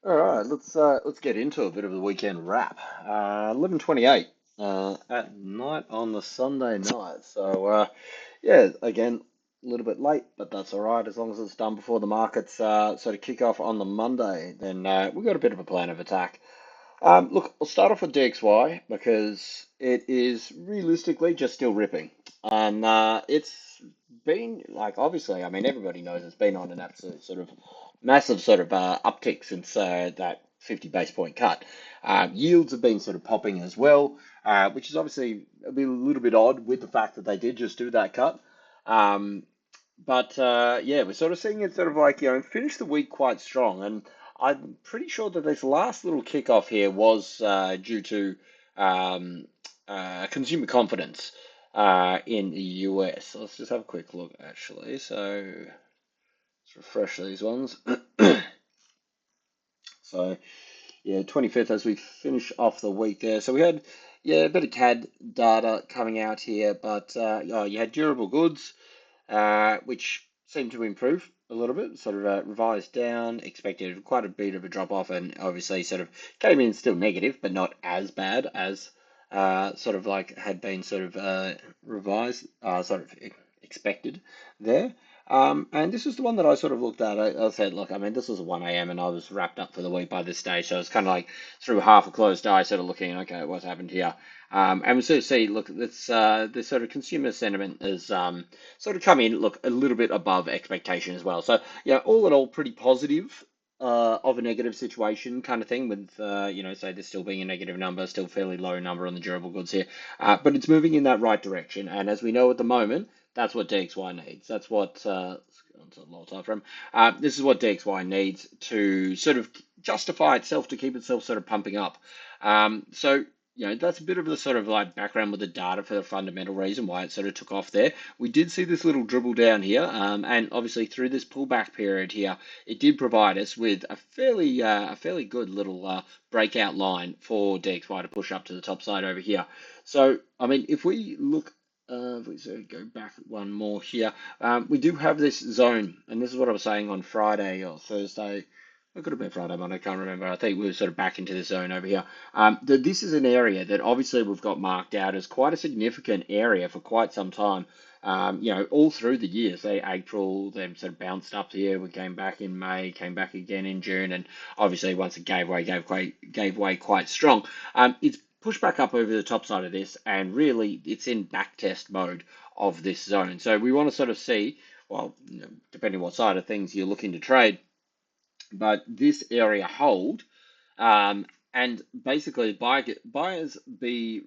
All right, let's get into a bit of the weekend wrap. 11:28 at night on the Sunday night. Yeah, again, a little bit late, but that's all right as long as it's done before the markets sort of kick off on the Monday. Then we've got a bit of a plan of attack. Look, I'll start off with DXY because it is realistically just still ripping, and it's been like obviously, I mean, everybody knows it's been on an absolute sort of massive sort of uptick since that 50 base point cut. Yields have been sort of popping as well, which is obviously a little bit odd with the fact that they did just do that cut. Um, but yeah, we're sort of seeing it sort of like, finish the week quite strong. And I'm pretty sure that this last little kickoff here was due to um, consumer confidence in the US. So let's just have a quick look, actually. So let's refresh these ones. So yeah, 25th as we finish off the week there. So we had, yeah, a bit of CAD data coming out here, but oh, you had durable goods, which seemed to improve a little bit, sort of revised down, expected quite a bit of a drop off, and obviously sort of came in still negative, but not as bad as sort of like had been sort of revised, sort of expected there. And this was the one that I sort of looked at. I said, look, I mean, this was 1 a.m. and I was wrapped up for the week by this stage. So it's kind of like through half a closed eye, sort of looking, okay, what's happened here? And we sort of see, look, this sort of consumer sentiment is sort of come in, look, a little bit above expectation as well. So, yeah, all in all, pretty positive of a negative situation kind of thing with, say there's still being a negative number, still fairly low number on the durable goods here. But it's moving in that right direction. And as we know at the moment, that's what DXY needs. That's what, let's go on to the lower time frame. This is what DXY needs to sort of justify itself, to keep itself sort of pumping up. So, that's a bit of the sort of like background with the data for the fundamental reason why it sort of took off there. We did see this little dribble down here, and obviously through this pullback period here, it did provide us with a fairly good little breakout line for DXY to push up to the top side over here. So, I mean, if we look if we sort of go back one more here, we do have this zone, and this is what I was saying on Friday or Thursday. It could have been Friday, but I can't remember. I think we were sort of back into the zone over here. This is an area that obviously we've got marked out as quite a significant area for quite some time. All through the year, say April, they sort of bounced up here. We came back in May, came back again in June, and obviously once it gave way quite strong. It's pushed back up over the top side of this, and really it's in backtest mode of this zone. So we want to sort of see, well, depending what side of things you're looking to trade, but this area hold, and basically buyers be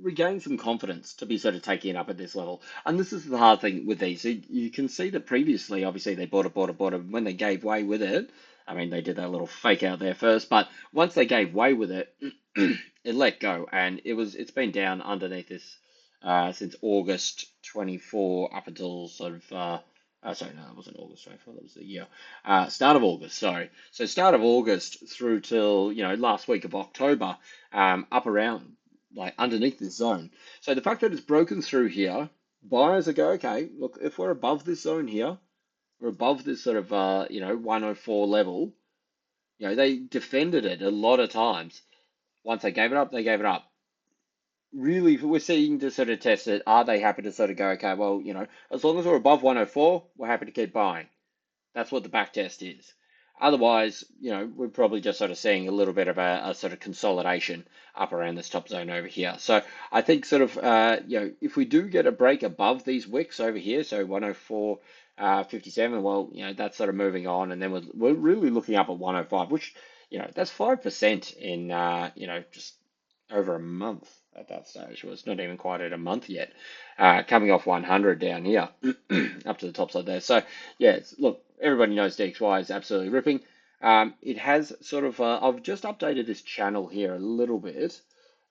regain some confidence to be sort of taking it up at this level. And this is the hard thing with these. So you can see that previously, obviously, they bought it. When they gave way with it, I mean, they did that little fake out there first, but once they gave way with it, it let go, and it's been down underneath this since August 24 up until sort of sorry, no, it wasn't August 24. That was the year. Start of August, sorry. So start of August through till last week of October, up around like underneath this zone. So the fact that it's broken through here, buyers are go, okay, look, if we're above this zone here, we're above this sort of 104 level. They defended it a lot of times. Once they gave it up, they gave it up. Really, if we're seeing to sort of test it, are they happy to sort of go, okay, well, as long as we're above 104, we're happy to keep buying. That's what the back test is. Otherwise, we're probably just sort of seeing a little bit of a sort of consolidation up around this top zone over here. So I think sort of, if we do get a break above these wicks over here, so 104.57, well, that's sort of moving on. And then we're really looking up at 105, which, that's 5% in, just over a month at that stage. Well, it's not even quite at a month yet, coming off 100 down here up to the top side there. So, yeah, look, everybody knows DXY is absolutely ripping. It has sort of, I've just updated this channel here a little bit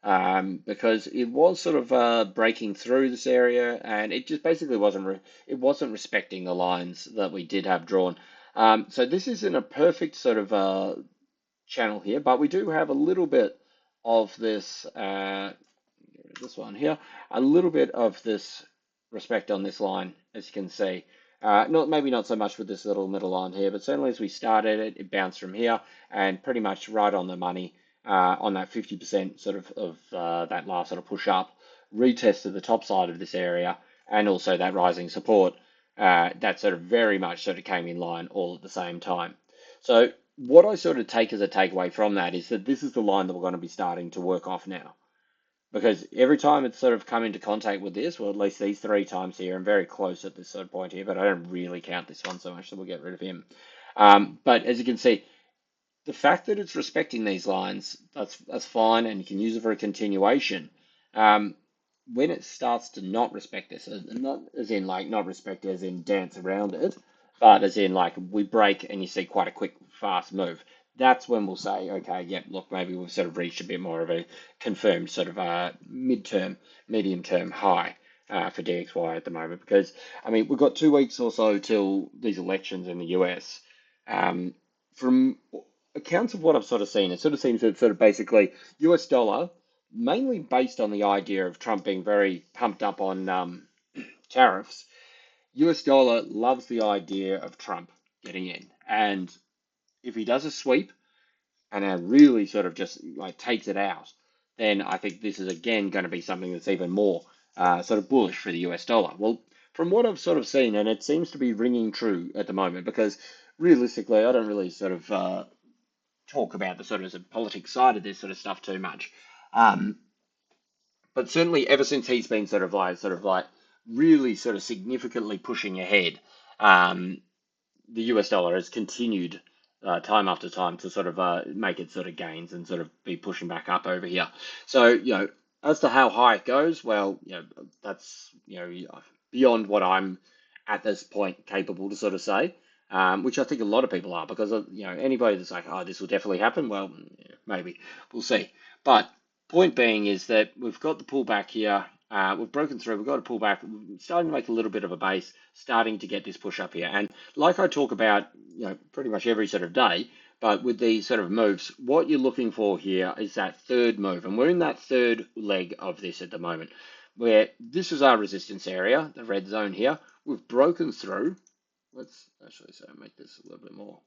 because it was sort of breaking through this area, and it just basically it wasn't respecting the lines that we did have drawn. So this isn't a perfect sort of channel here, but we do have a little bit of this one here, a little bit of this respect on this line, as you can see. Not maybe not so much with this little middle line here, but certainly as we started it, it bounced from here and pretty much right on the money on that 50% sort of that last sort of push up, retested the top side of this area and also that rising support that sort of very much sort of came in line all at the same time. So what I sort of take as a takeaway from that is that this is the line that we're going to be starting to work off now. Because every time it's sort of come into contact with this, well, at least these three times here, I'm very close at this sort of point here, but I don't really count this one so much, so we'll get rid of him. But as you can see, the fact that it's respecting these lines, that's fine, and you can use it for a continuation. When it starts to not respect this, not as in like not respect as in dance around it, but as in like we break and you see quite a quick, fast move. That's when we'll say, okay, yep, look, maybe we've sort of reached a bit more of a confirmed sort of midterm, medium term high for DXY at the moment. Because, I mean, we've got 2 weeks or so till these elections in the US. From accounts of what I've sort of seen, it sort of seems that sort of basically US dollar, mainly based on the idea of Trump being very pumped up on tariffs, US dollar loves the idea of Trump getting in. And if he does a sweep and really sort of just like takes it out, then I think this is again going to be something that's even more sort of bullish for the US dollar. Well, from what I've sort of seen, and it seems to be ringing true at the moment, because realistically, I don't really sort of talk about the sort of politics side of this sort of stuff too much. Um, but certainly ever since he's been sort of like really sort of significantly pushing ahead, um, the US dollar has continued time after time to sort of make its sort of gains and sort of be pushing back up over here. So, as to how high it goes, well, that's, beyond what I'm at this point capable to sort of say, which I think a lot of people are because, anybody that's like, oh, this will definitely happen, well, yeah, maybe we'll see. But point being is that we've got the pullback here. We've broken through. We've got a pullback. We're starting to make a little bit of a base, starting to get this push up here. And like I talk about, pretty much every sort of day, but with these sort of moves, what you're looking for here is that third move. And we're in that third leg of this at the moment, where this is our resistance area, the red zone here. We've broken through. Let's actually say make this a little bit more,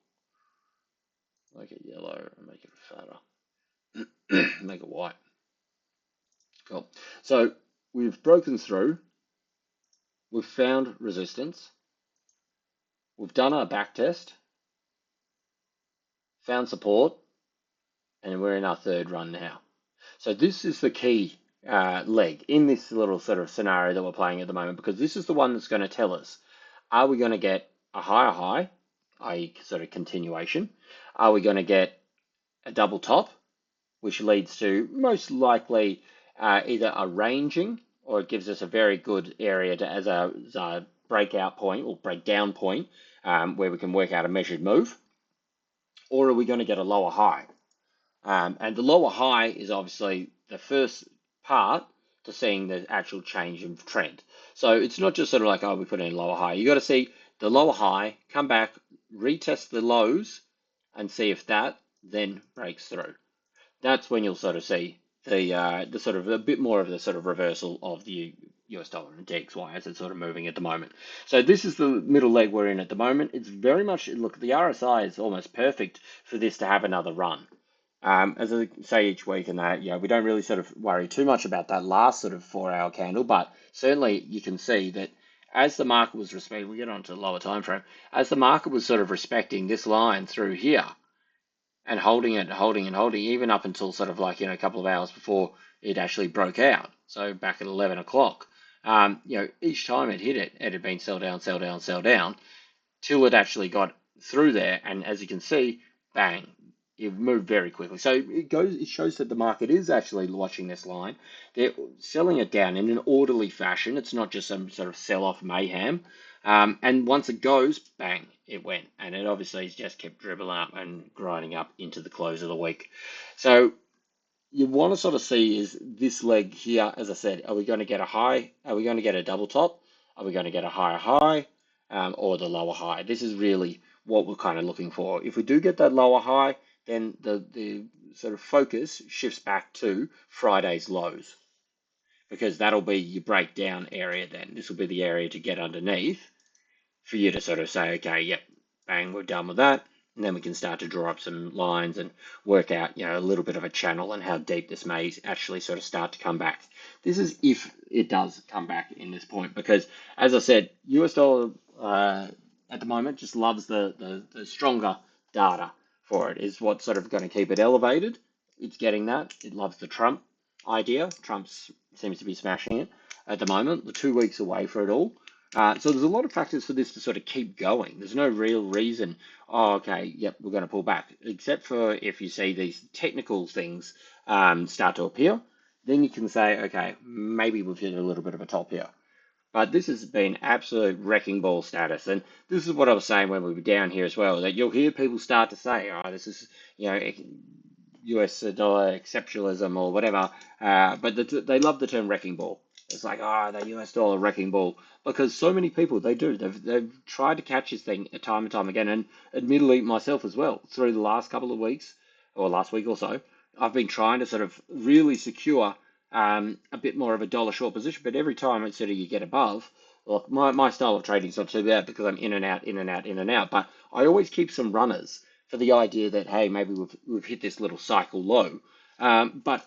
make it yellow and make it fatter, make it white. Cool. So we've broken through. We've found resistance. We've done our back test, found support, and we're in our third run now. So this is the key leg in this little sort of scenario that we're playing at the moment, because this is the one that's going to tell us, are we going to get a higher high, i.e. sort of continuation? Are we going to get a double top, which leads to most likely either a ranging, or it gives us a very good area as a breakout point or breakdown point where we can work out a measured move, or are we going to get a lower high? And the lower high is obviously the first part to seeing the actual change in trend. So it's not just sort of like, oh, we put in lower high. You got to see the lower high, come back, retest the lows, and see if that then breaks through. That's when you'll sort of see the sort of a bit more of the sort of reversal of the US dollar and DXY as it's sort of moving at the moment. So this is the middle leg we're in at the moment. It's very much, look, the RSI is almost perfect for this to have another run. As I say each week, and that, we don't really sort of worry too much about that last sort of 4 hour candle, but certainly you can see that as the market was respecting, we get on to the lower time frame, as the market was sort of respecting this line through here and holding it, holding and holding, even up until sort of like, a couple of hours before it actually broke out. So back at 11 o'clock, each time it hit it, it had been sell down, sell down, sell down, till it actually got through there. And as you can see, bang, it moved very quickly. So it shows that the market is actually watching this line. They're selling it down in an orderly fashion. It's not just some sort of sell-off mayhem. And once it goes, bang, it went. And it obviously has just kept dribbling up and grinding up into the close of the week. So you want to sort of see is this leg here, as I said, are we going to get a high? Are we going to get a double top? Are we going to get a higher high or the lower high? This is really what we're kind of looking for. If we do get that lower high, then the sort of focus shifts back to Friday's lows, because that'll be your breakdown area then. This will be the area to get underneath for you to sort of say, okay, yep, bang, we're done with that. And then we can start to draw up some lines and work out, a little bit of a channel and how deep this may actually sort of start to come back. This is if it does come back in this point, because as I said, US dollar at the moment just loves the stronger data for it, is what's sort of going to keep it elevated. It's getting that. It loves the Trump idea. Trump seems to be smashing it at the moment. We're 2 weeks away for it all. So there's a lot of factors for this to sort of keep going. There's no real reason, oh, okay, yep, we're going to pull back, except for if you see these technical things start to appear, then you can say, okay, maybe we've hit a little bit of a top here. But this has been absolute wrecking ball status. And this is what I was saying when we were down here as well, that you'll hear people start to say, oh, this is, US dollar exceptionalism or whatever. But they love the term wrecking ball. It's like, oh, the US dollar wrecking ball. Because so many people, they do. They've tried to catch this thing time and time again. And admittedly, myself as well, through the last couple of weeks, or last week or so, I've been trying to sort of really secure a bit more of a dollar short position. But every time it's sort of you get above, look, my style of trading is not too bad because I'm in and out, in and out, in and out. But I always keep some runners for the idea that, hey, maybe we've hit this little cycle low. But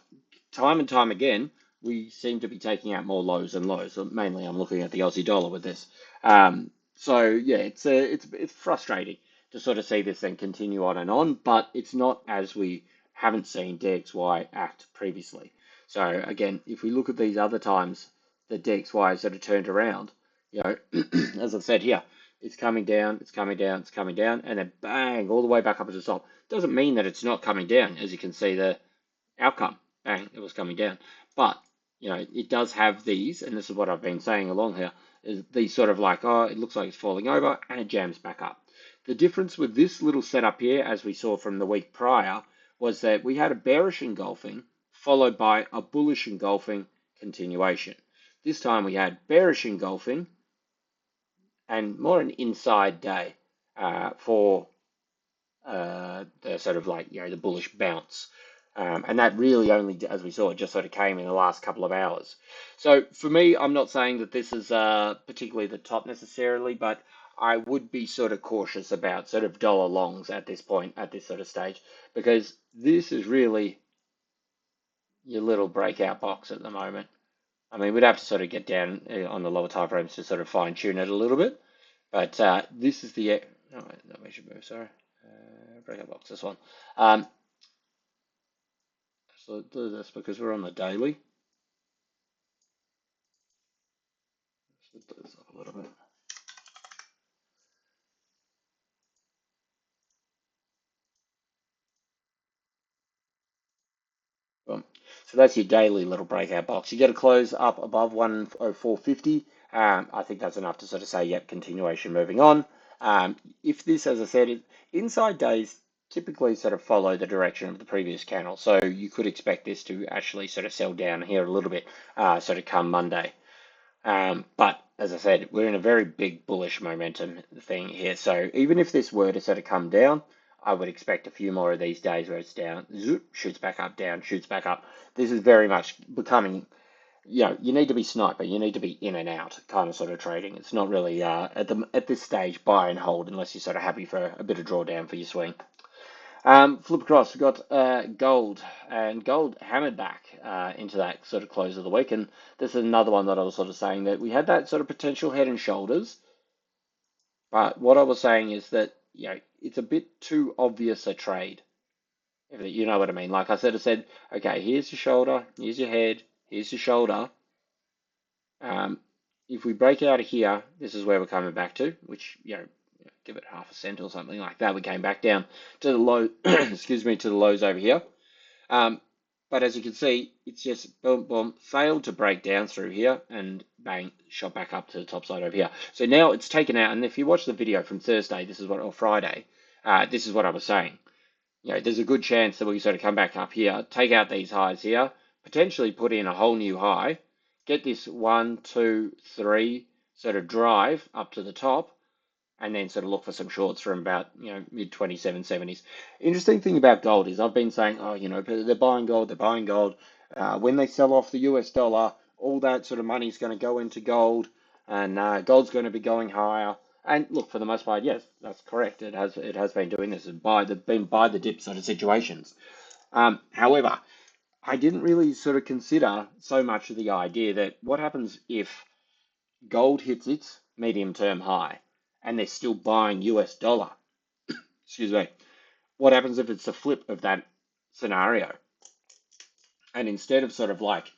time and time again, we seem to be taking out more lows and lows. So mainly, I'm looking at the Aussie dollar with this. So yeah, it's frustrating to sort of see this thing continue on, but it's not as we haven't seen DXY act previously. So again, if we look at these other times that DXY sort of turned around, as I've said here, it's coming down, it's coming down, it's coming down, and then bang, all the way back up to the top. Doesn't mean that it's not coming down, as you can see the outcome. Bang, it was coming down. But, it does have these, and this is what I've been saying along here, is these sort of like, oh, it looks like it's falling over, and it jams back up. The difference with this little setup here, as we saw from the week prior, was that we had a bearish engulfing, followed by a bullish engulfing continuation. This time we had bearish engulfing, and more an inside day for the sort of like, the bullish bounce. And that really only, as we saw, it just sort of came in the last couple of hours. So for me, I'm not saying that this is particularly the top necessarily, but I would be sort of cautious about sort of dollar longs at this point, at this sort of stage, because this is really your little breakout box at the moment. I mean, we'd have to sort of get down on the lower time frames to sort of fine tune it a little bit. But this is the, no, we should move, sorry. Breakout box, this one. So do this because we're on the daily. Let's do this up a little bit. Boom. So that's your daily little breakout box. You get a close up above 104.50. I think that's enough to sort of say, yep, continuation moving on. If this, as I said, inside days typically sort of follow the direction of the previous candle. So you could expect this to actually sort of sell down here a little bit, sort of come Monday. But as I said, we're in a very big bullish momentum thing here. So even if this were to sort of come down, I would expect a few more of these days where it's down, zoop, shoots back up, down, shoots back up. This is very much becoming, you need to be sniper. You need to be in and out kind of sort of trading. It's not really at this stage buy and hold unless you're sort of happy for a bit of drawdown for your swing. Flip across, we've got gold, and gold hammered back into that sort of close of the week. And this is another one that I was sort of saying that we had that sort of potential head and shoulders. But what I was saying is that, it's a bit too obvious a trade. If you know what I mean. Like I said, okay, here's your shoulder, here's your head, here's your shoulder. If we break out of here, this is where we're coming back to, which, give it half a cent or something like that. We came back down to the low, excuse me, to the lows over here. But as you can see, it's just boom, boom, failed to break down through here and bang, shot back up to the top side over here. So now it's taken out. And if you watch the video from Thursday, or Friday, this is what I was saying. There's a good chance that we sort of come back up here, take out these highs here, potentially put in a whole new high, get this 1, 2, 3 sort of drive up to the top, and then sort of look for some shorts from about, mid 2770s. Interesting thing about gold is I've been saying, oh, they're buying gold, they're buying gold. When they sell off the US dollar, all that sort of money is going to go into gold, and gold's going to be going higher. And look, for the most part, yes, that's correct. It has been doing this and been buy the dip sort of situations. However, I didn't really sort of consider so much of the idea that what happens if gold hits its medium term high and they're still buying US dollar. Excuse me. What happens if it's the flip of that scenario? And instead of sort of like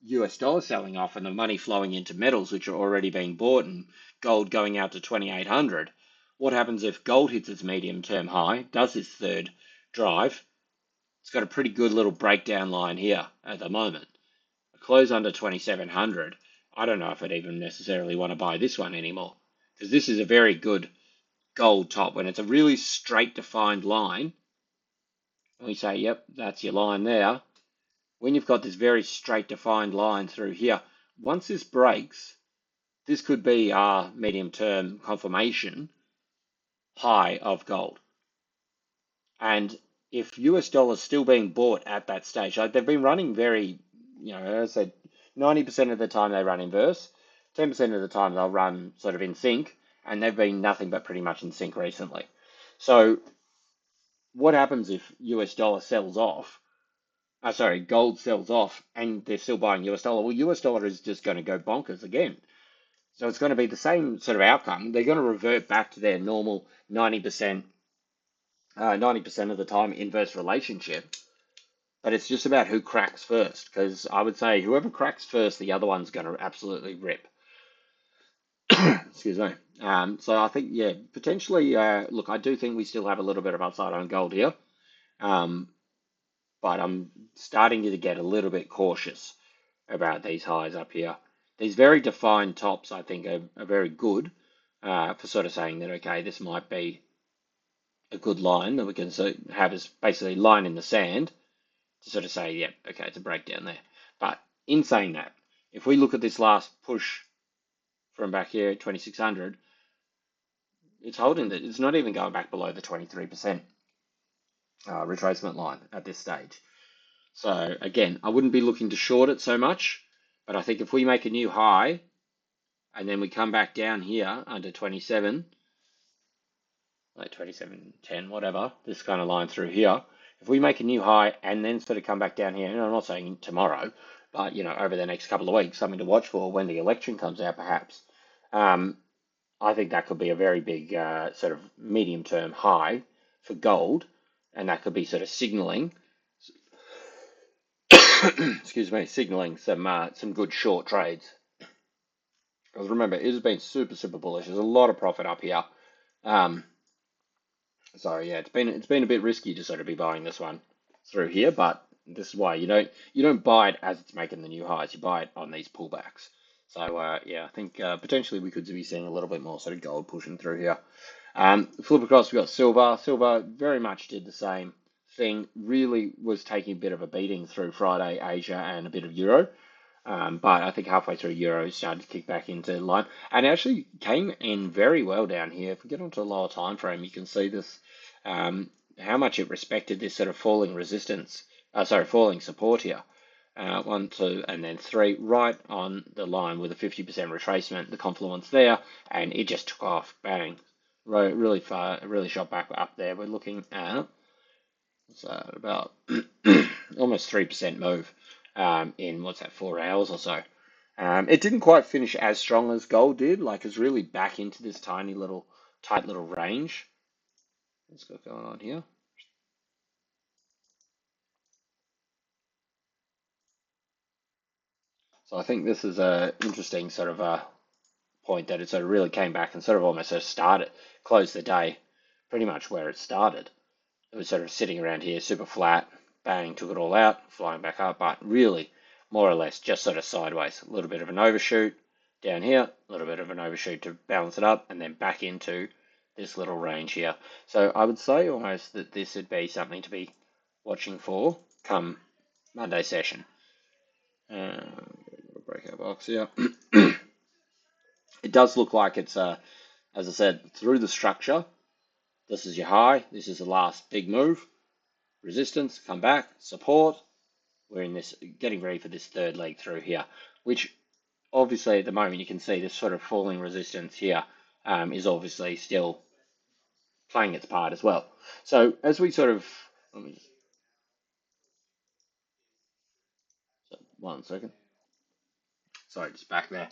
US dollar selling off and the money flowing into metals, which are already being bought, and gold going out to 2,800, what happens if gold hits its medium term high, does its third drive? It's got a pretty good little breakdown line here at the moment. A close under 2,700. I don't know if I'd even necessarily want to buy this one anymore, because this is a very good gold top. When it's a really straight defined line, and we say, yep, that's your line there. When you've got this very straight defined line through here, once this breaks, this could be our medium term confirmation high of gold. And if US dollars still being bought at that stage, like they've been running very, as I said, 90% of the time they run inverse, 10% of the time they'll run sort of in sync, and they've been nothing but pretty much in sync recently. So what happens if US dollar sells off? Gold sells off and they're still buying US dollar. Well, US dollar is just going to go bonkers again. So it's going to be the same sort of outcome. They're going to revert back to their normal 90%, 90% of the time inverse relationship. But it's just about who cracks first, because I would say whoever cracks first, the other one's going to absolutely rip. Excuse me. So I think, yeah, potentially, look, I do think we still have a little bit of upside on gold here. But I'm starting to get a little bit cautious about these highs up here. These very defined tops, I think, are very good for sort of saying that, okay, this might be a good line that we can have as basically line in the sand to sort of say, yeah, okay, it's a breakdown there. But in saying that, if we look at this last push from back here at 2,600, it's holding that it's not even going back below the 23% retracement line at this stage. So again, I wouldn't be looking to short it so much, but I think if we make a new high and then we come back down here under 27, like 27.10, whatever, this kind of line through here, if we make a new high and then sort of come back down here, and I'm not saying tomorrow, but over the next couple of weeks, something to watch for when the election comes out, perhaps. I think that could be a very big sort of medium-term high for gold, and that could be sort of signaling excuse me, signaling some good short trades. Because remember, it has been super bullish. There's a lot of profit up here. So yeah, it's been a bit risky to sort of be buying this one through here, but this is why you don't buy it as it's making the new highs. You buy it on these pullbacks. So yeah, I think potentially we could be seeing a little bit more sort of gold pushing through here. Flip across, we've got silver. Silver very much did the same thing. Really was taking a bit of a beating through Friday, Asia, and a bit of Euro. But I think halfway through Euro started to kick back into line and actually came in very well down here. If we get onto a lower time frame, you can see this, how much it respected this sort of falling resistance, falling support here. 1, 2, and then 3, right on the line with a 50% retracement, the confluence there, and it just took off, bang, really far, really shot back up there. We're looking at about almost 3% move in, 4 hours or so. It didn't quite finish as strong as gold did, like it's really back into this tight little range. What's got going on here? So I think this is a interesting sort of point that it sort of really came back and sort of almost sort of closed the day pretty much where it started. It was sort of sitting around here, super flat, bang, took it all out, flying back up, but really, more or less, just sort of sideways. A little bit of an overshoot down here, a little bit of an overshoot to balance it up, and then back into this little range here. So I would say almost that this would be something to be watching for come Monday session. Breakout box here. It does look like it's, as I said, through the structure. This is your high. This is the last big move. Resistance, come back, support. We're in this, getting ready for this third leg through here, which obviously at the moment you can see this sort of falling resistance here is obviously still playing its part as well. So as we sort of, let me just, 1 second. Sorry, just back there.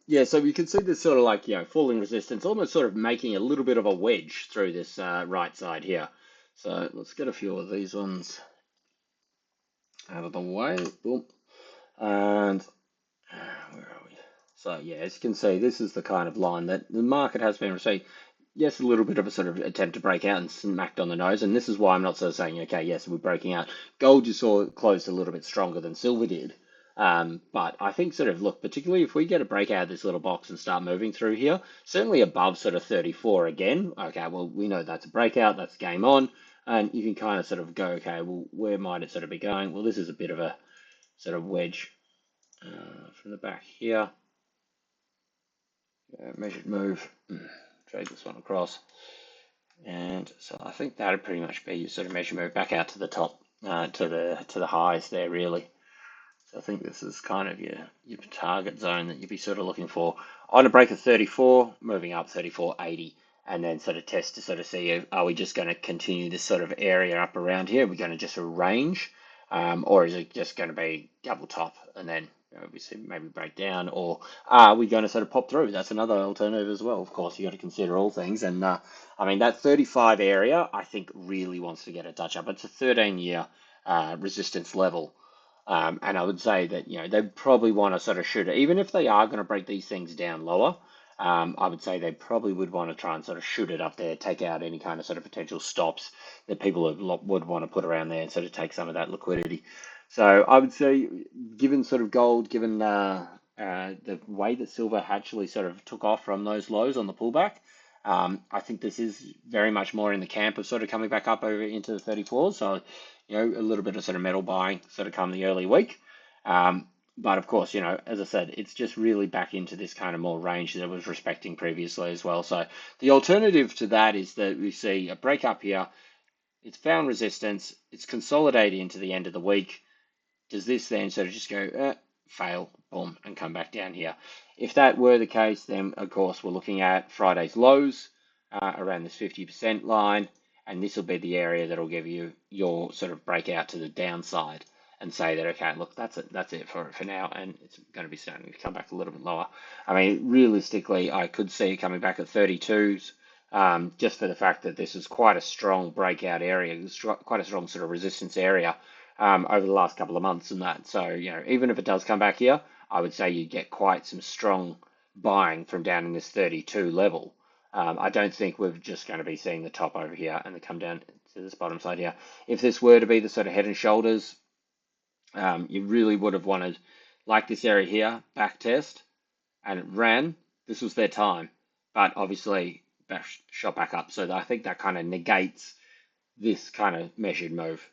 Yeah, so we can see this sort of like, falling resistance, almost sort of making a little bit of a wedge through this right side here. So let's get a few of these ones out of the way. Boom. And where are we? So yeah, as you can see, this is the kind of line that the market has been receiving. Yes, a little bit of a sort of attempt to break out and smacked on the nose, and this is why I'm not sort of saying, okay, yes, we're breaking out. Gold you saw closed a little bit stronger than silver did. But I think sort of, look, particularly if we get a breakout of this little box and start moving through here, certainly above sort of 34 again, okay, well, we know that's a breakout, that's game on, and you can kind of sort of go, okay, well, where might it sort of be going? Well, this is a bit of a sort of wedge from the back here. Measured move, drag this one across. And so I think that'd pretty much be your sort of measure move back out to the top, to the highs there, really. So I think this is kind of your target zone that you'd be sort of looking for. On a break of 34, moving up 34.80, and then sort of test to sort of see, are we just going to continue this sort of area up around here? Are we going to just arrange, or is it just going to be double top and then obviously maybe break down, or are we going to sort of pop through? That's another alternative as well. Of course, you got to consider all things, and I mean that 35 area, I think really wants to get a touch up. It's a 13-year resistance level. And I would say that, they probably want to sort of shoot it, even if they are going to break these things down lower. I would say they probably would want to try and sort of shoot it up there, take out any kind of sort of potential stops that people would want to put around there and sort of take some of that liquidity. So I would say, given sort of gold, given the way that silver actually sort of took off from those lows on the pullback, I think this is very much more in the camp of sort of coming back up over into the 34s. So, a little bit of sort of metal buying sort of come the early week. But of course, as I said, it's just really back into this kind of more range that it was respecting previously as well. So the alternative to that is that we see a break up here. It's found resistance. It's consolidated into the end of the week. Does this then sort of just go, fail, boom, and come back down here? If that were the case, then of course we're looking at Friday's lows around this 50% line, and this will be the area that will give you your sort of breakout to the downside and say that, okay, look, that's it for now, and it's going to be starting to come back a little bit lower. I mean, realistically, I could see it coming back at 32s, just for the fact that this is quite a strong breakout area, quite a strong sort of resistance area over the last couple of months and that. So, even if it does come back here, I would say you get quite some strong buying from down in this 32 level. I don't think we're just going to be seeing the top over here and then come down to this bottom side here. If this were to be the sort of head and shoulders, you really would have wanted, like this area here, back test, and it ran. This was their time, but obviously shot back up. So I think that kind of negates this kind of measured move.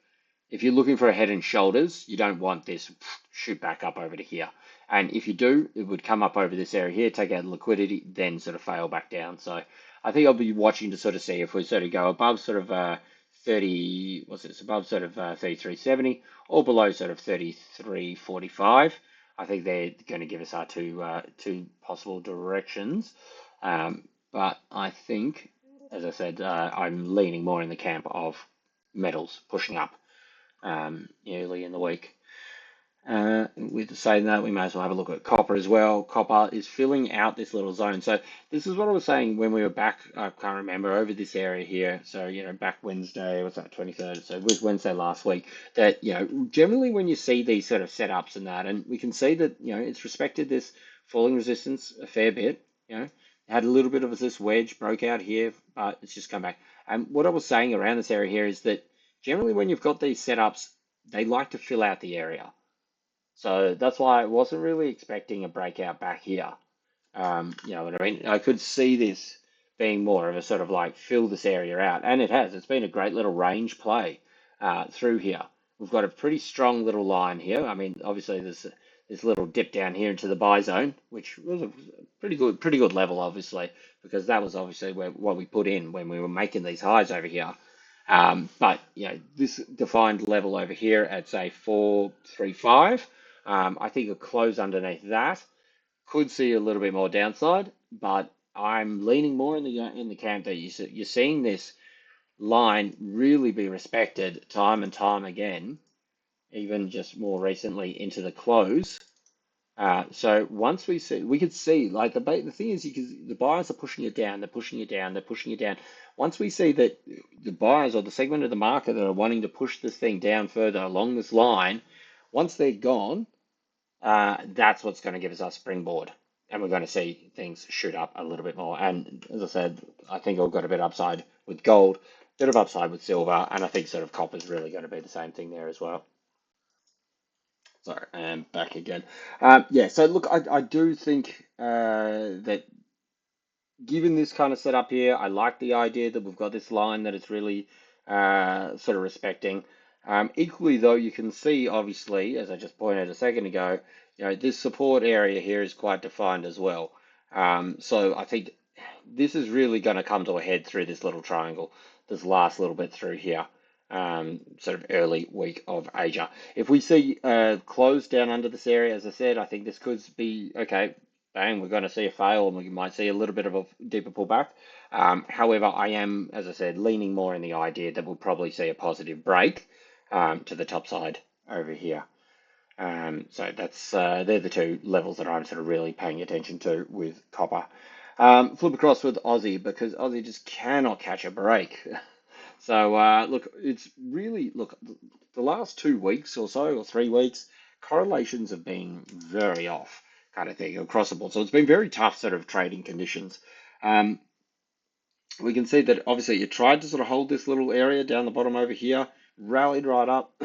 If you're looking for a head and shoulders, you don't want this shoot back up over to here. And if you do, it would come up over this area here, take out liquidity, then sort of fail back down. So I think I'll be watching to sort of see if we sort of go above sort of 30, what's this, above sort of 33.70 or below sort of 33.45. I think they're going to give us our two possible directions. But I think, as I said, I'm leaning more in the camp of metals pushing up early in the week. With saying that, we may as well have a look at copper as well. Copper is filling out this little zone. So this is what I was saying when we were back, I can't remember, over this area here. So, back Wednesday, what's that, 23rd? So it was Wednesday last week. That, generally when you see these sort of setups and that, and we can see that, it's respected this falling resistance a fair bit. It had a little bit of this wedge, broke out here, but it's just come back. And what I was saying around this area here is that generally when you've got these setups, they like to fill out the area. So that's why I wasn't really expecting a breakout back here. You know what I mean? I could see this being more of a sort of like fill this area out, and it has. It's been a great little range play through here. We've got a pretty strong little line here. I mean, obviously there's this little dip down here into the buy zone, which was a pretty good level, obviously, because that was obviously what we put in when we were making these highs over here. But this defined level over here at say 435, I think a close underneath that could see a little bit more downside, but I'm leaning more in the camp that you're seeing this line really be respected time and time again, even just more recently into the close. So once we could see like the thing is the buyers are pushing it down, they're pushing it down, they're pushing it down. Once we see that the buyers or the segment of the market that are wanting to push this thing down further along this line, once they're gone, that's what's going to give us our springboard, and we're going to see things shoot up a little bit more. And as I said, I think I've got a bit of upside with gold, bit of upside with silver, and I think sort of copper is really going to be the same thing there as well. Sorry, and back again. Yeah, so look, I do think that given this kind of setup here, I like the idea that we've got this line that it's really sort of respecting. Equally, though, you can see, obviously, as I just pointed a second ago, this support area here is quite defined as well. So I think this is really going to come to a head through this little triangle, this last little bit through here, sort of early week of Asia. If we see close down under this area, as I said, I think this could be, okay, bang, we're going to see a fail and we might see a little bit of a deeper pullback. However, I am, as I said, leaning more in the idea that we'll probably see a positive break to the top side over here. So they're the two levels that I'm sort of really paying attention to with copper. Flip across with Aussie because Aussie just cannot catch a break. So look, it's really look the last 2 weeks or so or 3 weeks, correlations have been very off, kind of thing across the board. So it's been very tough sort of trading conditions. Um, we can see that obviously it tried to sort of hold this little area down the bottom over here, rallied right up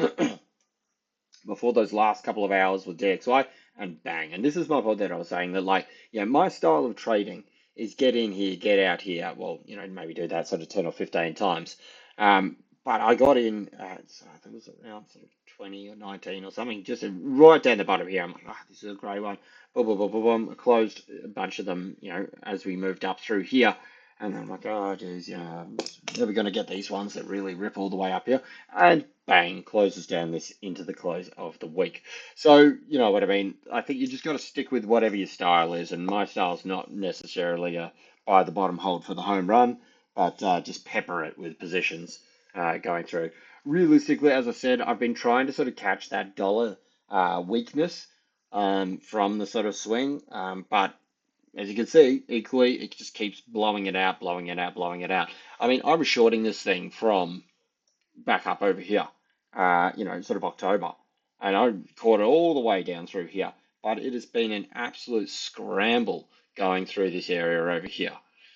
before those last couple of hours with DXY, and bang. And this is my point that I was saying that, like, my style of trading is get in here, get out here. Well, maybe do that sort of 10 or 15 times. But I got in at, I think it was around sort of 20 or 19 or something, just right down the bottom here. I'm like, this is a great one. Boom, boom, boom, boom, boom. I closed a bunch of them, as we moved up through here. And then I'm like, oh, geez, I'm never going to get these ones that really rip all the way up here. And bang, closes down this into the close of the week. So, you know what I mean? I think you just got to stick with whatever your style is. And my style is not necessarily a buy the bottom, hold for the home run, but just pepper it with positions going through. Realistically, as I said, I've been trying to sort of catch that dollar weakness from the sort of swing. But as you can see, equally, it just keeps blowing it out, blowing it out, blowing it out. I mean, I was shorting this thing from back up over here, sort of October. And I caught it all the way down through here. But it has been an absolute scramble going through this area over here.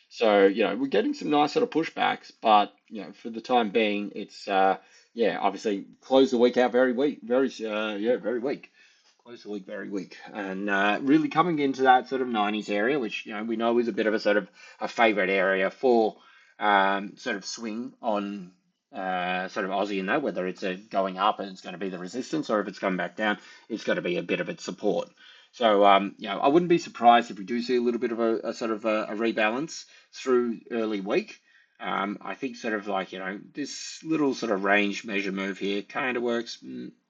So, we're getting some nice sort of pushbacks, but, for the time being, it's, obviously close the week out very weak, very weak. Close the week very weak. And really coming into that sort of 90s area, which, we know is a bit of a sort of a favorite area for sort of swing on sort of Aussie in that, whether it's going up and it's going to be the resistance, or if it's coming back down, it's going to be a bit of its support. So, I wouldn't be surprised if we do see a little bit of a sort of a rebalance through early week. I think sort of like, this little sort of range measure move here kind of works,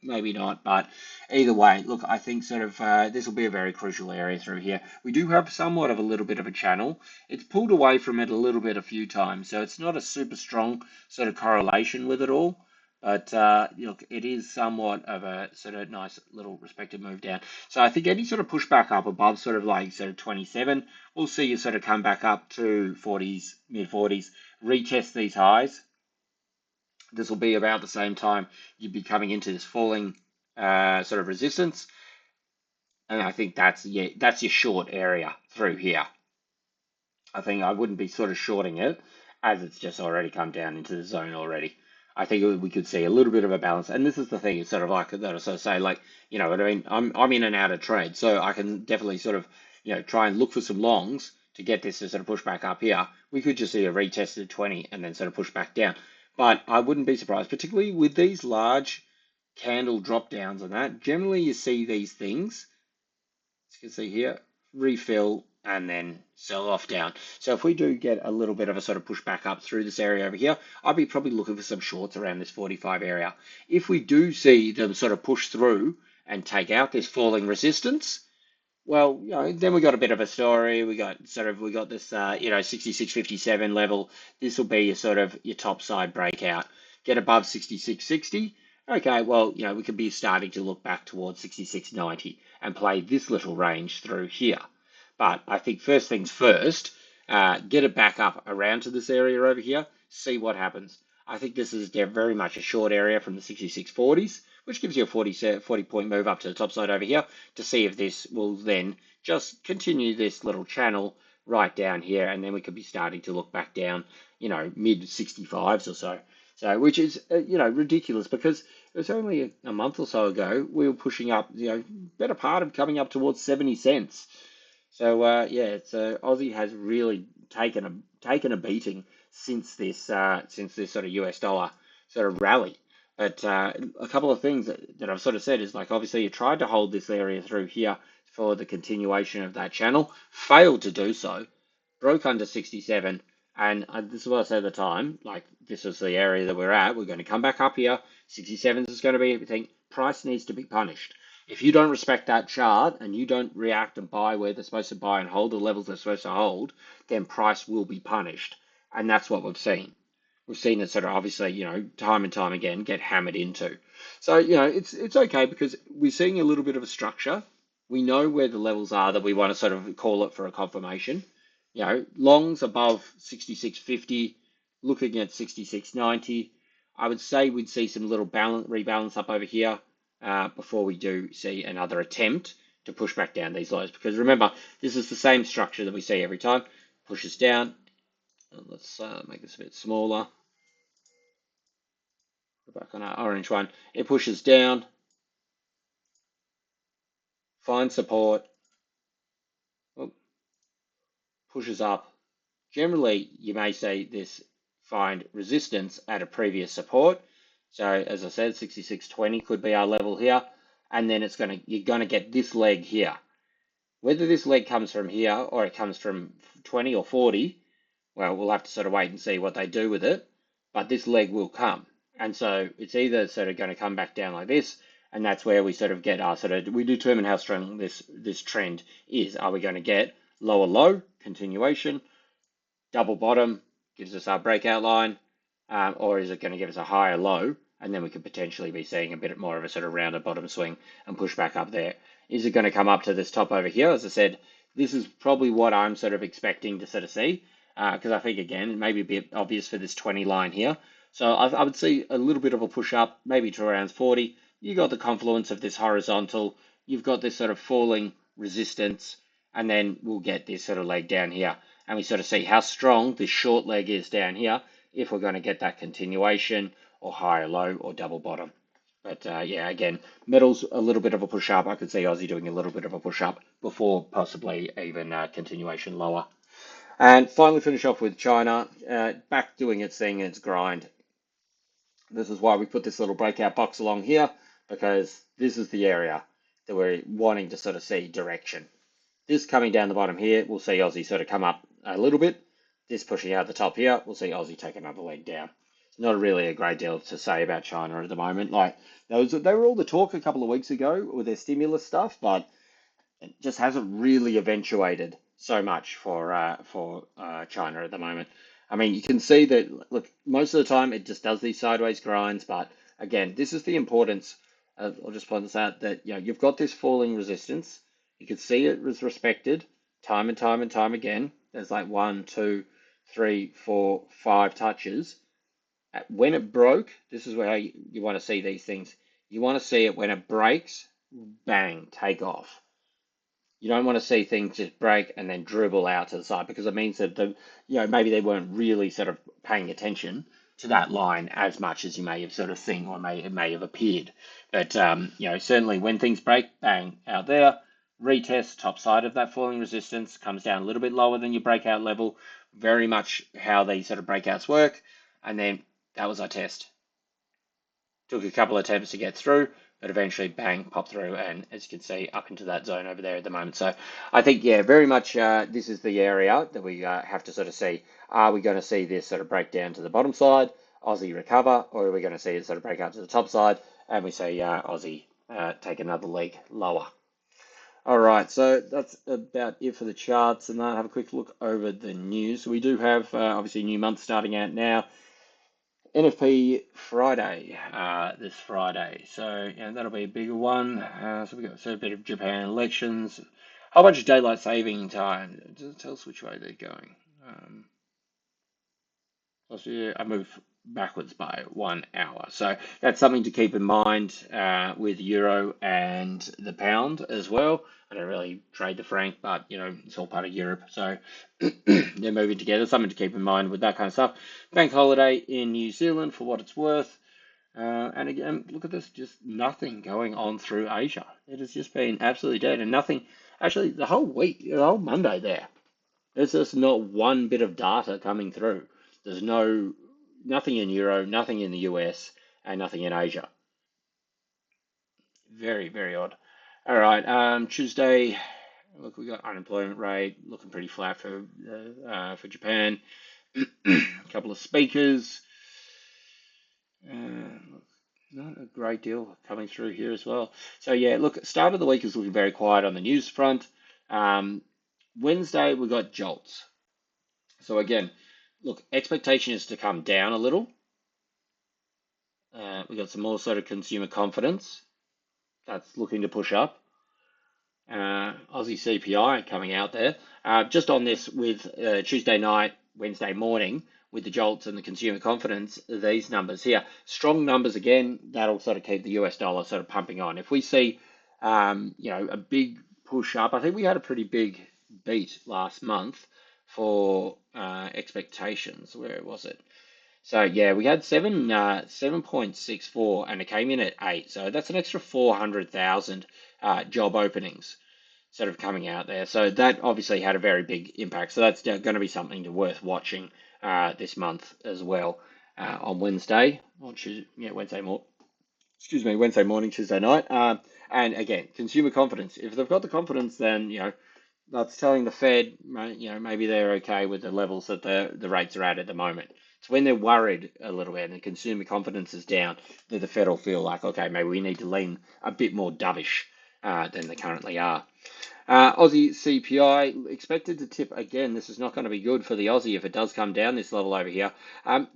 maybe not, but either way, look, I think sort of this will be a very crucial area through here. We do have somewhat of a little bit of a channel. It's pulled away from it a little bit a few times, so it's not a super strong sort of correlation with it all. But look, it is somewhat of a sort of nice little respective move down. So I think any sort of pushback up above sort of like sort of 27, we'll see you sort of come back up to 40s, mid 40s, retest these highs. This will be about the same time you'd be coming into this falling sort of resistance. And I think that's your short area through here. I think I wouldn't be sort of shorting it as it's just already come down into the zone already. I think we could see a little bit of a balance. And this is the thing, it's sort of like that I sort of say, like, you know what I mean? I'm in and out of trade, so I can definitely sort of, try and look for some longs to get this to sort of push back up here. We could just see a retested 20 and then sort of push back down. But I wouldn't be surprised, particularly with these large candle drop downs and that. Generally, you see these things, as you can see here, refill and then sell off down. So if we do get a little bit of a sort of push back up through this area over here, I'd be probably looking for some shorts around this 45 area. If we do see them sort of push through and take out this falling resistance, Well, then we got a bit of a story. We got this 66.57 level. This will be your sort of your top side breakout. Get above 66.60. Okay, well, we could be starting to look back towards 66.90 and play this little range through here. But I think first things first, get it back up around to this area over here, see what happens. I think this is very much a short area from the 66.40s, which gives you a 40 point move up to the top side over here to see if this will then just continue this little channel right down here, and then we could be starting to look back down, mid 65s or so. So, which is, ridiculous because it was only a month or so ago we were pushing up, better part of coming up towards 70 cents. So yeah, Aussie has really taken a beating since this sort of US dollar sort of rally. But a couple of things that I've sort of said is like obviously you tried to hold this area through here for the continuation of that channel, failed to do so, broke under 67, and this is what I said at the time, like this is the area that we're at. We're going to come back up here. 67 is going to be everything. Price needs to be punished. If you don't respect that chart and you don't react and buy where they're supposed to buy and hold the levels they're supposed to hold, then price will be punished. And that's what we've seen. We've seen it sort of obviously, time and time again get hammered into. So, it's okay because we're seeing a little bit of a structure. We know where the levels are that we want to sort of call it for a confirmation. Longs above 66.50, looking at 66.90. I would say we'd see some little rebalance up over here before we do see another attempt to push back down these lows. Because remember, this is the same structure that we see every time. Pushes down. Let's make this a bit smaller. Go back on our orange one. It pushes down, finds support, pushes up. Generally, you may say this find resistance at a previous support. So as I said, 66.20 could be our level here. And then you're gonna get this leg here. Whether this leg comes from here or it comes from 20 or 40, well, we'll have to sort of wait and see what they do with it. But this leg will come. And so it's either sort of going to come back down like this, and that's where we sort of get our we determine how strong this trend is. Are we going to get lower low, continuation, double bottom, gives us our breakout line, or is it going to give us a higher low, and then we could potentially be seeing a bit more of a sort of rounded bottom swing and push back up there. Is it going to come up to this top over here? As I said, this is probably what I'm sort of expecting to sort of see, because I think, again, it may be a bit obvious for this 20 line here. So I would see a little bit of a push up, maybe to around 40. You got the confluence of this horizontal. You've got this sort of falling resistance, and then we'll get this sort of leg down here. And we sort of see how strong this short leg is down here if we're going to get that continuation or higher low or double bottom. But yeah, again, metal's a little bit of a push up. I could see Aussie doing a little bit of a push up before possibly even continuation lower. And finally finish off with China, back doing its thing, its grind. This is why we put this little breakout box along here, because this is the area that we're wanting to sort of see direction. This coming down the bottom here, we'll see Aussie sort of come up a little bit. This pushing out the top here, we'll see Aussie take another leg down. Not really a great deal to say about China at the moment. Like they were all the talk a couple of weeks ago with their stimulus stuff, but it just hasn't really eventuated so much for China at the moment. I mean, you can see that, look, most of the time it just does these sideways grinds, but again, this is the importance. I'll just point this out that you've got this falling resistance. You can see it was respected time and time and time again. There's like 1, 2, 3, 4, 5 touches. When it broke, this is where you want to see these things. You want to see it when it breaks, bang, take off. You don't want to see things just break and then dribble out to the side, because it means that maybe they weren't really sort of paying attention to that line as much as you may have sort of seen, or it may have appeared. But certainly when things break, bang, out there, retest top side of that falling resistance, comes down a little bit lower than your breakout level. Very much how these sort of breakouts work. And then that was our test. Took a couple of attempts to get through, but eventually, bang, pop through, and as you can see, up into that zone over there at the moment. So I think, yeah, very much this is the area that we have to sort of see. Are we going to see this sort of break down to the bottom side, Aussie recover, or are we going to see it sort of break out to the top side, and we see Aussie take another leg lower? All right, so that's about it for the charts, and I'll have a quick look over the news. So we do have obviously a new month starting out now. NFP Friday, this Friday. So that'll be a bigger one. So we got a fair bit of Japan elections, a whole bunch of daylight saving time. Does it tell us which way they're going? Last year I moved backwards by 1 hour. So that's something to keep in mind with euro and the pound as well. I don't really trade the franc, but it's all part of Europe, so they're moving together. Something to keep in mind with that kind of stuff. Bank holiday in New Zealand for what it's worth. And again, look at this, just nothing going on through Asia. It has just been absolutely dead, and nothing. Actually, the whole week, the whole Monday there. There's just not one bit of data coming through. There's nothing in Euro, nothing in the US, and nothing in Asia. Very, very odd. All right, Tuesday. Look, we got unemployment rate looking pretty flat for Japan. A couple of speakers. Uh, Not a great deal coming through here as well. So yeah, look, start of the week is looking very quiet on the news front. Um, Wednesday we got jolts. So again, look, expectation is to come down a little. We got some more sort of consumer confidence that's looking to push up. Aussie CPI coming out there. Just on this with Tuesday night, Wednesday morning, with the jolts and the consumer confidence, these numbers here, strong numbers again, that'll sort of keep the US dollar sort of pumping on. If we see, a big push up, I think we had a pretty big beat last month for expectations. Where was it? So yeah, we had 7.64, and it came in at 8. So that's an extra 400,000 job openings sort of coming out there. So that obviously had a very big impact. So that's going to be something to worth watching this month as well on Wednesday, or Tuesday, yeah, Wednesday morning, Tuesday night. And again, consumer confidence. If they've got the confidence, then that's telling the Fed, maybe they're okay with the levels that the rates are at the moment. It's when they're worried a little bit and the consumer confidence is down that the Fed will feel like, okay, maybe we need to lean a bit more dovish than they currently are. Aussie CPI expected to tip again. This is not going to be good for the Aussie if it does come down this level over here.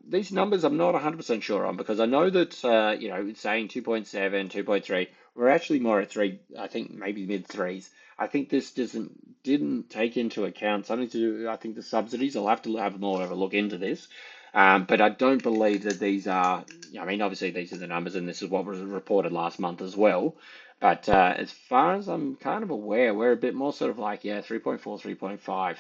These numbers I'm not 100% sure on because I know that, it's saying 2.7, 2.3. We're actually more at 3, I think maybe mid threes. I think this didn't take into account something to do, I think the subsidies. I'll have to have more of a look into this. But I don't believe that these are, I mean, obviously these are the numbers and this is what was reported last month as well. But as far as I'm kind of aware, we're a bit more sort of like, 3.4, 3.5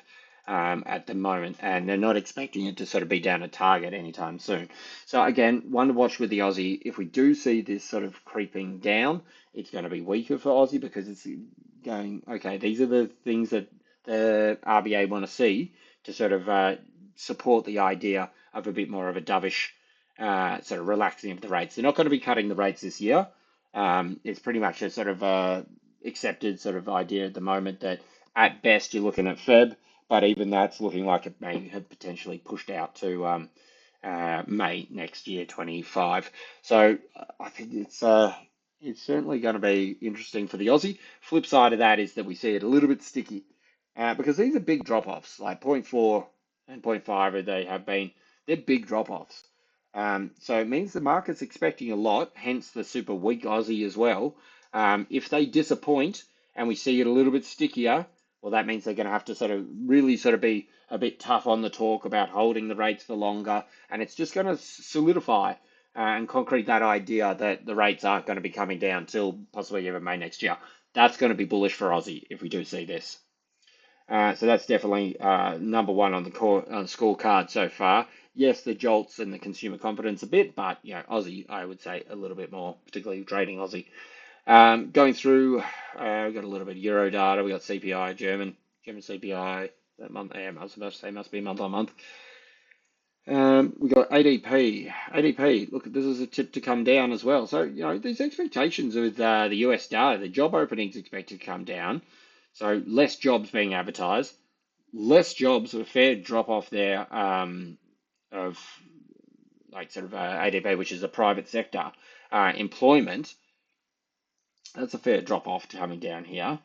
at the moment, and they're not expecting it to sort of be down at target anytime soon. So again, one to watch with the Aussie. If we do see this sort of creeping down, it's going to be weaker for Aussie because it's going, okay, these are the things that the RBA want to see to sort of support the idea of a bit more of a dovish sort of relaxing of the rates. They're not going to be cutting the rates this year. It's pretty much a sort of accepted sort of idea at the moment that at best you're looking at Feb, but even that's looking like it may have potentially pushed out to May next year, 25. So I think it's certainly going to be interesting for the Aussie. Flip side of that is that we see it a little bit sticky because these are big drop-offs, like point 0.4 and point 0.5 they have been. They're big drop-offs. So it means the market's expecting a lot, hence the super weak Aussie as well. If they disappoint and we see it a little bit stickier, well, that means they're going to have to sort of really sort of be a bit tough on the talk about holding the rates for longer. And it's just going to solidify and concrete that idea that the rates aren't going to be coming down till possibly even May next year. That's going to be bullish for Aussie if we do see this. So that's definitely number one on the scorecard so far. Yes, the jolts and the consumer confidence a bit, but Aussie, I would say a little bit more, particularly trading Aussie. Going through, we've got a little bit of Euro data. We got CPI, German CPI that month. I was about to say must be month on month. We got ADP. ADP, look, this is a tip to come down as well. So, these expectations with the US data, the job openings expected to come down. So, less jobs being advertised, less jobs, a fair drop off there of like sort of ADP, which is the private sector employment. That's a fair drop off coming down here.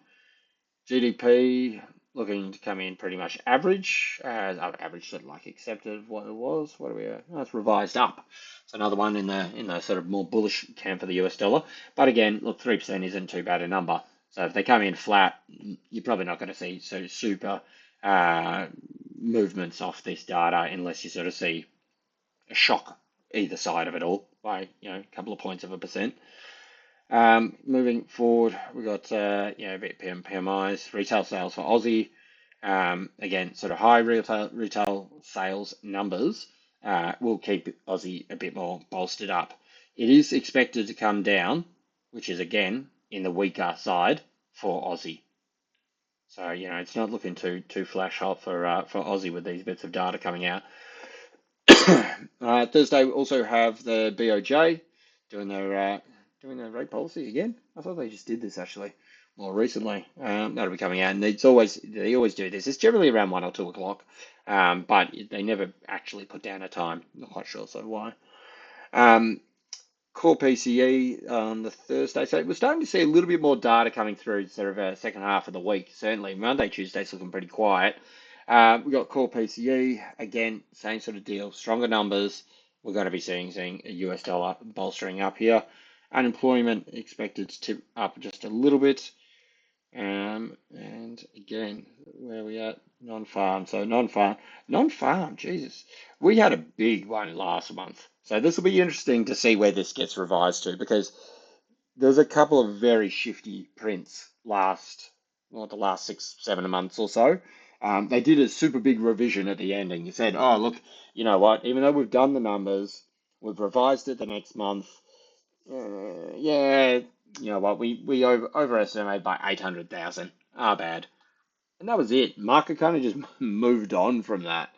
GDP looking to come in pretty much average. Average sort of like accepted what it was. What are we at? Oh, it's revised up. It's another one in the sort of more bullish camp for the US dollar. But again, look, 3% isn't too bad a number. So if they come in flat, you're probably not going to see so super uh, movements off this data unless you sort of see a shock either side of it all by a couple of points of a percent. Moving forward, we've got a bit PMIs, retail sales for Aussie. Again, sort of high retail sales numbers will keep Aussie a bit more bolstered up. It is expected to come down, which is again in the weaker side for Aussie. So it's not looking too flash hot for Aussie with these bits of data coming out. Thursday we also have the BOJ doing their rate policy again. I thought they just did this actually more recently. That'll be coming out, and they always do this. It's generally around 1 or 2 o'clock, but they never actually put down a time. Not quite sure so why. Core PCE on the Thursday. So we're starting to see a little bit more data coming through sort of second half of the week. Certainly Monday, Tuesday's looking pretty quiet. We've got core PCE, again, same sort of deal, stronger numbers. We're going to be seeing a US dollar bolstering up here. Unemployment expected to tip up just a little bit. And again, where are we at? Non-farm. So non-farm, Jesus. We had a big one last month. So this will be interesting to see where this gets revised to because there's a couple of very shifty prints the last 6, 7 months or so. They did a super big revision at the end and you said, oh, look, you know what? Even though we've done the numbers, we've revised it the next month. Yeah, you know what? We overestimated by 800,000. Our bad. And that was it. Market kind of just moved on from that.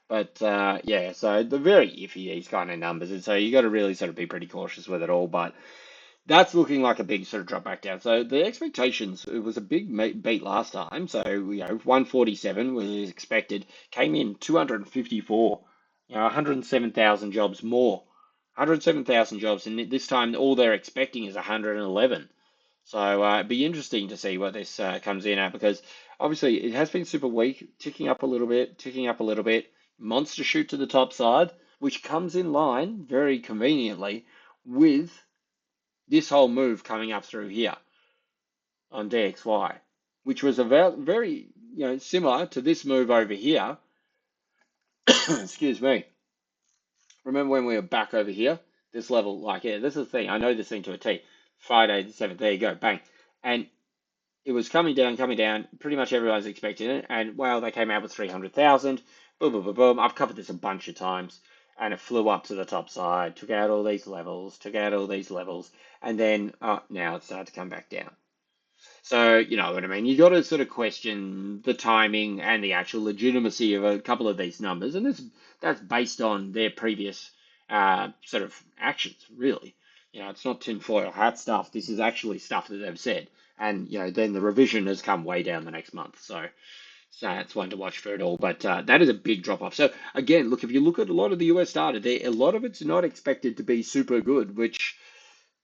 But yeah, so they're very iffy, these kind of numbers. And so you got to really sort of be pretty cautious with it all. But that's looking like a big sort of drop back down. So the expectations, it was a big beat last time. So, 147 was expected, came in 254, 107,000 jobs more. 107,000 jobs, and this time all they're expecting is 111. So it'd be interesting to see what this comes in at because obviously it has been super weak, ticking up a little bit, monster shoot to the top side, which comes in line very conveniently with this whole move coming up through here on DXY, which was very, similar to this move over here. Excuse me. Remember when we were back over here? This level, this is the thing. I know this thing to a T. Friday the 7th, there you go, bang. And it was coming down. Pretty much everyone's expecting it. And, well, they came out with 300,000. Boom, boom, boom, boom. I've covered this a bunch of times. And it flew up to the top side, took out all these levels, and then now it's started to come back down. So, you know what I mean? You got to sort of question the timing and the actual legitimacy of a couple of these numbers, and that's based on their previous sort of actions, really. It's not tinfoil hat stuff. This is actually stuff that they've said, and then the revision has come way down the next month. So that's one to watch for it all. But that is a big drop off. So again, look, if you look at a lot of the US data, a lot of it's not expected to be super good, which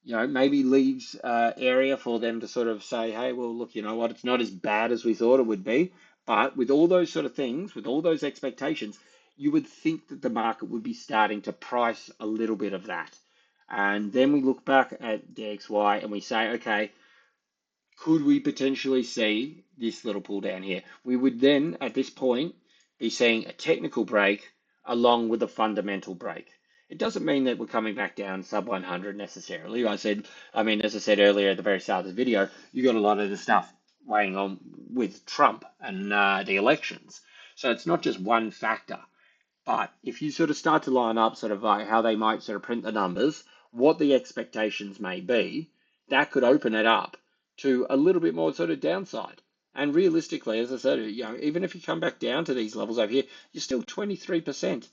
maybe leaves area for them to sort of say, hey, well, look, you know what, it's not as bad as we thought it would be. But with all those sort of things, with all those expectations, you would think that the market would be starting to price a little bit of that. And then we look back at DXY and we say, okay, could we potentially see this little pull down here? We would then, at this point, be seeing a technical break along with a fundamental break. It doesn't mean that we're coming back down sub 100 necessarily. As I said earlier at the very start of the video, you got a lot of the stuff weighing on with Trump and the elections. So it's not just one factor. But if you sort of start to line up sort of like how they might sort of print the numbers, what the expectations may be, that could open it up to a little bit more sort of downside. And realistically, as I said, even if you come back down to these levels over here, you're still 23%.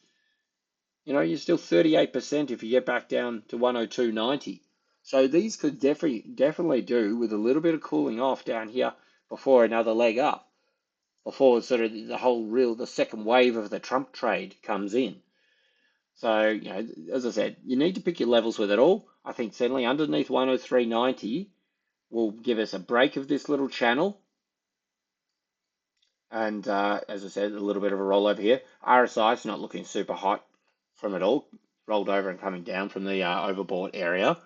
You're still 38% if you get back down to 102.90. So these could definitely do with a little bit of cooling off down here before another leg up, before sort of the second wave of the Trump trade comes in. So, as I said, you need to pick your levels with it all. I think certainly underneath 103.90 will give us a break of this little channel. And as I said, a little bit of a rollover here. RSI is not looking super hot from it all, rolled over and coming down from the overbought area.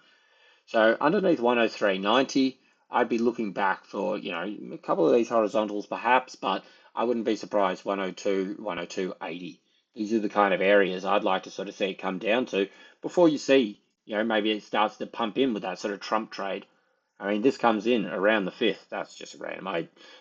So underneath 103.90, I'd be looking back for, a couple of these horizontals perhaps, but I wouldn't be surprised 102, 102.80. These are the kind of areas I'd like to sort of see it come down to before you see, maybe it starts to pump in with that sort of Trump trade. I mean, this comes in around the 5th. That's just random.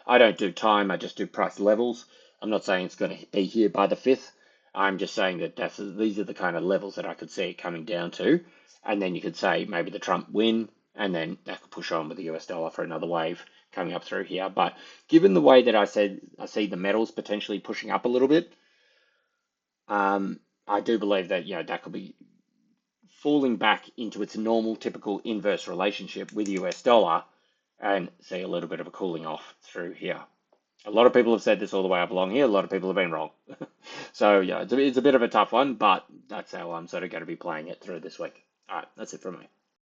I don't do time, I just do price levels. I'm not saying it's going to be here by the 5th. I'm just saying that these are the kind of levels that I could see it coming down to. And then you could say maybe the Trump win, and then that could push on with the US dollar for another wave coming up through here. But given the way that I said I see the metals potentially pushing up a little bit, I do believe that that could be falling back into its normal, typical inverse relationship with the US dollar and see a little bit of a cooling off through here. A lot of people have said this all the way up along here. A lot of people have been wrong. So yeah, it's a bit of a tough one, but that's how I'm sort of going to be playing it through this week. All right, that's it from me.